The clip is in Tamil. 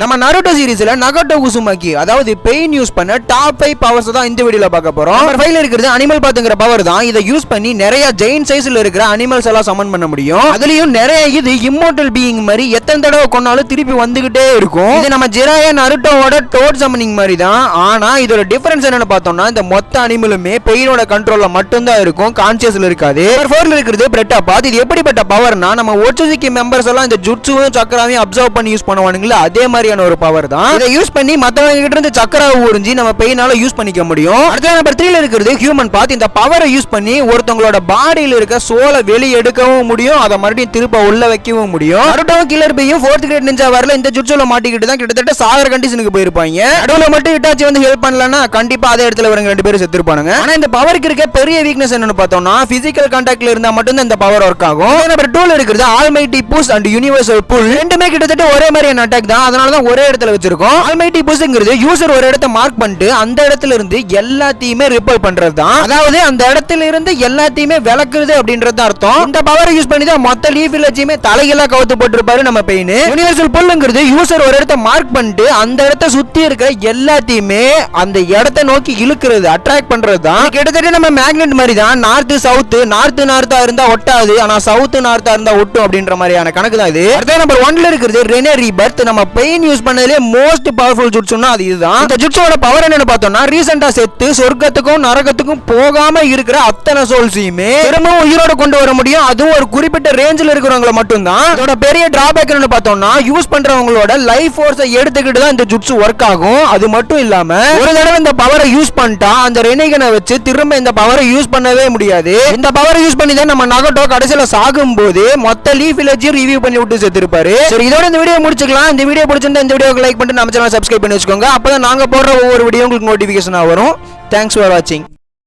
நம்ம நருட்டோ சீரிஸ்ல நகோட்டோ உசுமாக்கி அதாவது பெயின் யூஸ் பண்ண டாப் 5 பவர்ஸ் தான் இந்த வீடியோல பார்க்க போறோம். நம்பர் 5ல இருக்குது அனிமல் பாத்துங்கற பவர் தான். இத யூஸ் பண்ணி நிறைய ஜெயின் சைஸ்ல இருக்கிற அனிமல்ஸ் எல்லாம் சமன் பண்ண முடியும். அதுலயும் நிறைய இது இம்மோர்டல் பீயிங் மாதிரி எத்தனை தடவை கொன்னாலும் திருப்பி வந்துகிட்டே இருக்கும். இது நம்ம ஜிராயா நருட்டோவோட டோட் சமனிங் மாதிரி தான். ஆனா இதோட டிஃபரன்ஸ் என்னன்னு பார்த்தோம்னா இந்த மொத்த அனிமலுமே பெயினோட கண்ட்ரோல்ல மட்டும் தான் இருக்கும், கான்ஷியஸ்ல இருக்காது. நம்பர் 4ல இருக்குது பிரெட்டா பாத். இது எப்படிப்பட்ட பவர்னா நம்ம ஓட்சுசுகி மெம்பர்ஸ் எல்லாம் இந்த ஜுட்சுவும் சக்கராவையும் அப்சர்வ் பண்ணி யூஸ் பண்ணுவானுங்களா அதே மாதிரியான ஒரு பவர் தான். இதை யூஸ் பண்ணி மத்தவங்க கிட்ட இருந்து சக்கராவை உறிஞ்சி நம்ம பெயினால யூஸ் பண்ணிக்க முடியும். அடுத்த நம்பர் 3ல இருக்குது ஹியூமன் பாத். இந்த பவரை யூஸ் பண்ணி ஒருத்தங்களோட பாடியில இருக்க சோலை வெளிய எடுக்கவும் முடியும், அதை மறுபடியும் திருப்ப உள்ள வைக்கவும் முடியும். நருட்டோவும் கில்லர் பீயும் 4th கிரேட் நிஞ்சா வரல இந்த ஜுட்சுல மாட்டிக்கிட்டு தான் கிட்டத்தட்ட சாகர கண்டிஷனுக்கு போயிருப்பாங்க. நடுவுல மட்டும் இட்டாச்சி வந்து ஹெல்ப் பண்ணலனா கண்டிப்பா அதே இடத்துல வரங்க ரெண்டு பேரும் செத்துருப்பானுங்க. ஆனா இந்த பவருக்கு இருக்க பெரிய வீக்னஸ் என்னன்னு பார்த்தோம்னா பிசிக்கல் கான்டாக்ட்ல இருந்தா மட்டும் தான் இந்த பவர் ஒர்க் ஆகும். நம்பர் 2ல இருக்குது ஆல்மைட்டி புஷ் அண்ட் யுனிவர்சல் புல். ரெண்டுமே கிட்டத்தட்ட ஒரே மாதிரியான அட்டாக் தான், அதனால தான் ஒரே இடத்துல வச்சிருக்கோம். ஆல்மைட்டி புஷ்ங்கிறது யூசர் ஒரு இடத்தை மார்க் பண்ணிட்டு அந்த இடத்துல இருந்து எல்லாத்தையுமே ரிப்பல் பண்றது தான். அதாவது அந்த இடத்துல இருந்து எல்லாத்தையுமே விலக்குறது அப்படின்றது அர்த்தம். இந்த பவரை யூஸ் பண்ணி தான் மொத்த லீஃப் வில்லேஜ்ஜையுமே தலைகீழா கவுத்து போட்டுருப்பாரு நம்ம பெயின். யுனிவர்சல் புல்ங்கிறது யூசர் ஒரு இடத்தை மார்க் பண்ணிட்டு அந்த இடத்தை சுத்தி இருக்கிற எல்லாத்தையுமே அந்த இடத்தை நோக்கி இழுக்கிறது, அட்ராக்ட் பண்றது தான். கிட்டத்தட்ட நம்ம மேக்னெட் மாதிரி தான். நார்த் சவுத், நார்த்தா இருந்தா ஒட்டாது, ஆனா சவுத் நார்த்தா இருந்தா ஒட்டும் அப்படின்ற மாதிரியான கணக்கு தான் இது. அடுத்த நம்பர் 1ல இருக்குது ரெனே ரீபர்த். நம்ம பெயின் யூஸ் பண்ணதுல மோஸ்ட் பவர்ஃபுல் ஜுட்சுனா அது இதுதான். இந்த ஜுட்சோட பவர் என்னன்னு பார்த்தோம்னா ரீசெண்டா செத்து சொர்க்கத்துக்கும் நரகத்துக்கும் போகாம இருக்கிற அத்தனை சோல்ஸையுமே திரும்பவும் உயிரோட கொண்டு வர முடியும். அதுவும் ஒரு குறிப்பிட்ட ரேஞ்சில் இருக்கிறவங்கள மட்டும் தான். இதோட பெரிய டிராபேக் என்னன்னு பார்த்தோம்னா யூஸ் பண்றவங்களோட லைஃப் ஃபோர்ஸை எடுத்துக்கிட்டு தான் இந்த ஜுட்சு ஒர்க் ஆகும். அது மட்டும் இல்லாம ஒரு தடவை இந்த பவரை யூஸ் பண்ணிட்டா அந்த ரெனிகனை வச்சு திரும்ப இந்த பவரை யூஸ் பண்ணவே முடியாது. இந்த பவரை யூஸ் பண்ணி தான் நம்ம நகோட்டோ கடைசியில சாகும் போது மொத்த லீஃப் வில்லேஜையும் ரிவ்யூ பண்ணி விட்டு செத்துருப்பாரு. சரி, இதோட இந்த வீடியோ முடிச்சுக்கலாம். இந்த வீடியோ பிடிச்சிருந்தா இந்த வீடியோக்கு லைக் பண்ணிட்டு நம்ம சேனலை சப்ஸ்கிரைப் பண்ணி வச்சுக்கோங்க. அப்பதான் நாங்க போடுற ஒவ்வொரு வீடியோ உங்களுக்கு நோட்டிபிகேஷன் வரும். தேங்க்ஸ் ஃபார் வாட்சிங்.